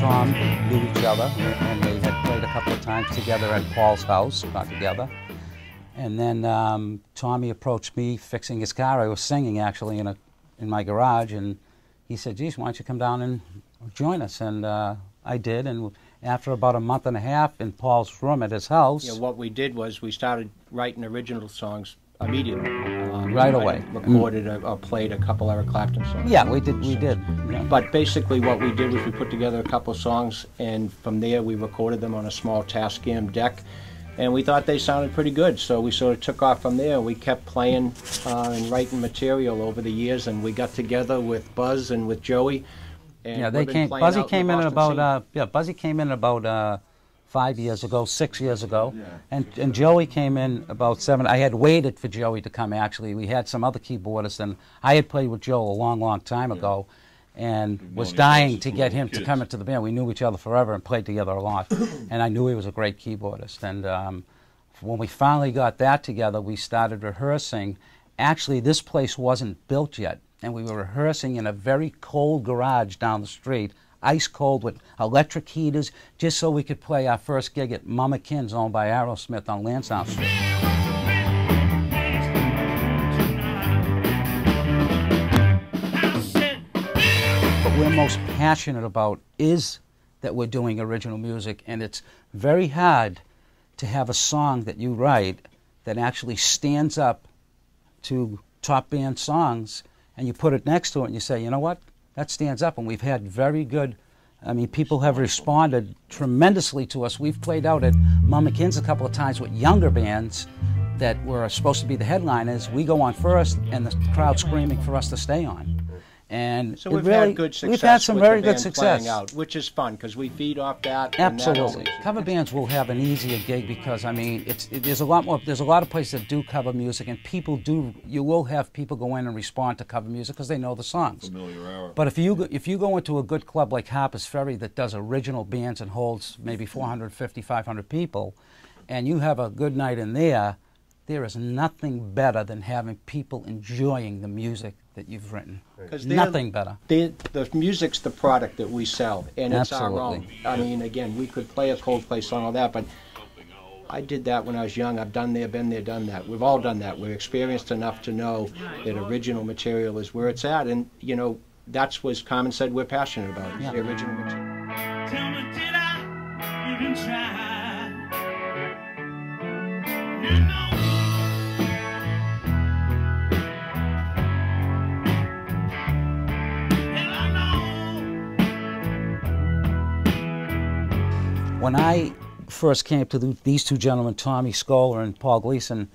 Tom knew each other, and they had played a couple of times together at Paul's house, got together. And then Tommy approached me fixing his car. I was singing actually in my garage, and he said, "Geez, why don't you come down and join us?" And I did, and after about a month and a half in Paul's room at his house. Yeah, what we did was we started writing original songs immediately. Right away. Recorded or played a couple Eric Clapton songs. Yeah, we did. Yeah. But basically what we did was we put together a couple of songs, and from there we recorded them on a small Tascam deck, and we thought they sounded pretty good, so we sort of took off from there. We kept playing and writing material over the years, and we got together with Buzz and with Joey. And yeah, they came. Buzzy came in about Buzzy came in about 5 years ago, 6 years ago, yeah. and Joey came in about 7. I had waited for Joey to come. Actually, we had some other keyboardists, and I had played with Joe a long time ago, and was dying to get him to come into the band. We knew each other forever and played together a lot, and I knew he was a great keyboardist. And when we finally got that together, we started rehearsing. Actually, this place wasn't built yet, and we were rehearsing in a very cold garage down the street, ice cold with electric heaters, just so we could play our first gig at Mama Kin's, owned by Aerosmith, on Lansdowne Street. What we're most passionate about is that we're doing original music, and it's very hard to have a song that you write that actually stands up to top band songs, and you put it next to it and you say, you know what, that stands up. And we've had very good, I mean, people have responded tremendously to us. We've played out at Mama Kin's a couple of times with younger bands that were supposed to be the headliners. We go on first, and the crowd screaming for us to stay on. And so we've had good success. We've had some very good success, out, which is fun because we feed off that. Absolutely, cover bands will have an easier gig because I mean, there's a lot more. There's a lot of places that do cover music, and people do. You will have people go in and respond to cover music because they know the songs. Familiar hour. But if you go into a good club like Harper's Ferry that does original bands and holds maybe 450, 500 people, and you have a good night in there, there is nothing better than having people enjoying the music that you've written. Nothing better. The music's the product that we sell, and it's Absolutely. our own. I mean, again, we could play a Coldplay song, all that, but I did that when I was young. I've done there, been there, done that. We've all done that. We're experienced enough to know that original material is where it's at, and you know, that's what Carmen said we're passionate about, is the original material. Tell me, did I even try? You know. When I first came to these two gentlemen, Tommy Scola and Paul Gleason,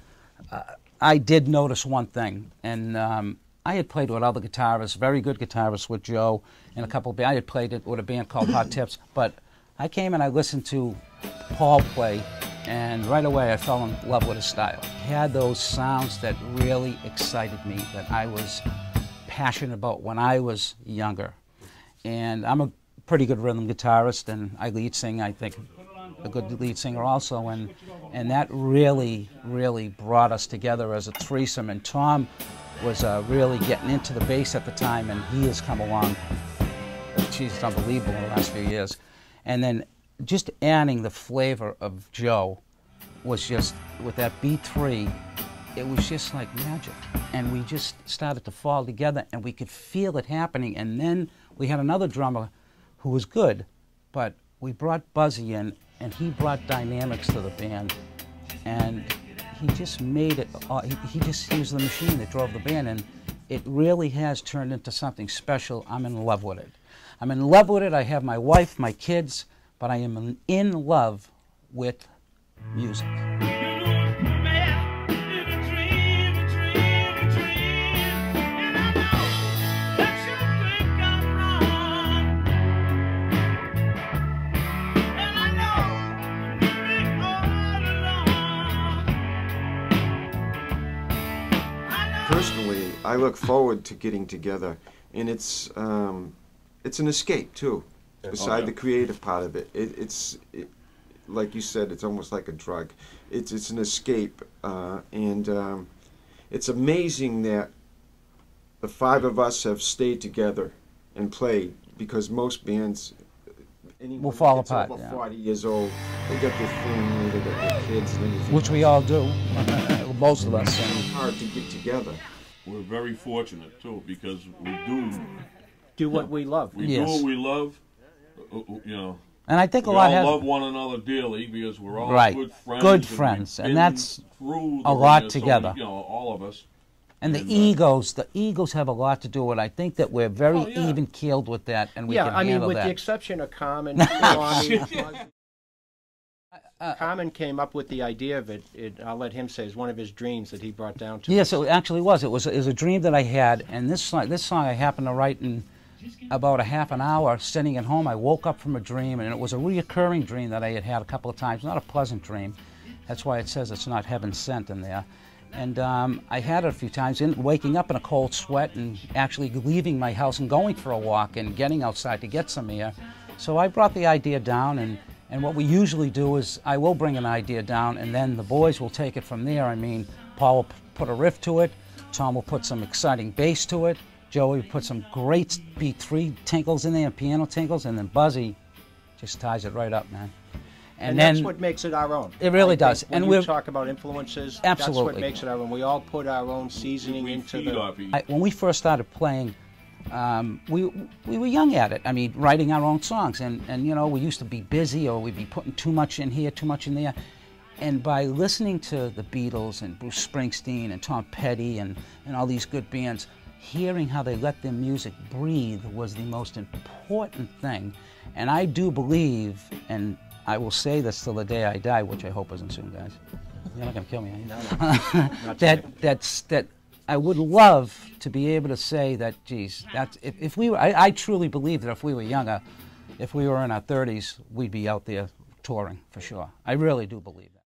I did notice one thing, and I had played with other guitarists, very good guitarists with Joe, and a couple of bands. I had played it with a band called Hot Tips, but I came and I listened to Paul play, and right away I fell in love with his style. He had those sounds that really excited me, that I was passionate about when I was younger. And I'm a pretty good rhythm guitarist, and I lead sing, I think, a good lead singer also, and that really brought us together as a threesome. And Tom was really getting into the bass at the time, and he has come along, geez, it's unbelievable in the last few years. And then just adding the flavor of Joe was just, with that B3, it was just like magic. And we just started to fall together, and we could feel it happening. And then we had another drummer who was good, but we brought Buzzy in, and he brought dynamics to the band, and he just made it, he was the machine that drove the band, and it really has turned into something special. I'm in love with it. I'm in love with it. I have my wife, my kids, but I am in love with music. Personally, I look forward to getting together, and it's an escape too. Beside the creative part of it, like you said, it's almost like a drug. It's an escape, and it's amazing that the five of us have stayed together and played, because most bands, anyone will fall that gets apart. over Yeah. 40 years old, they got their family, they got their kids, and everything. Which we all do, most of us. It's And hard to get together. We're very fortunate too because we Do what we love. do Yes. what we love. You know, and I think a we lot all has love one another dearly because we're all Right. good friends. Good we've friends, and been that's through a the lot ringer, so together. you know, all of us. and the and, egos have a lot to do with it. I think that we're very Oh, yeah. even keeled with that, and we Yeah, can I mean, handle with that. the exception of Carmen, you know, I mean, Carmen came up with the idea of it. I'll let him say it's one of his dreams that he brought down to Yes, us. it actually was. It was a dream that I had, and this song I happened to write in about a half an hour sitting at home. I woke up from a dream, and it was a reoccurring dream that I had had a couple of times. Not a pleasant dream. That's why it says it's not heaven sent in there. And I had it a few times, waking up in a cold sweat and actually leaving my house and going for a walk and getting outside to get some air. So I brought the idea down, and what we usually do is I will bring an idea down, and then the boys will take it from there. I mean, Paul will put a riff to it, Tom will put some exciting bass to it, Joey will put some great B3 tinkles in there, piano tinkles, and then Buzzy just ties it right up, man. And then that's what makes it our own. It really I think does. When And you we're- talk about influences, Absolutely. that's what makes it our own. We all put our own seasoning We into feed the... off each when we first started playing, we were young at it. I mean, writing our own songs, and you know, we used to be busy, or we'd be putting too much in here, too much in there. And by listening to the Beatles and Bruce Springsteen and Tom Petty and all these good bands, hearing how they let their music breathe was the most important thing. And I do believe, and I will say this till the day I die, which I hope isn't soon, guys. You're not going to kill me, are you? No. Not that I would love to be able to say that, geez, that's, if we were, I truly believe that if we were younger, if we were in our 30s, we'd be out there touring for sure. I really do believe that.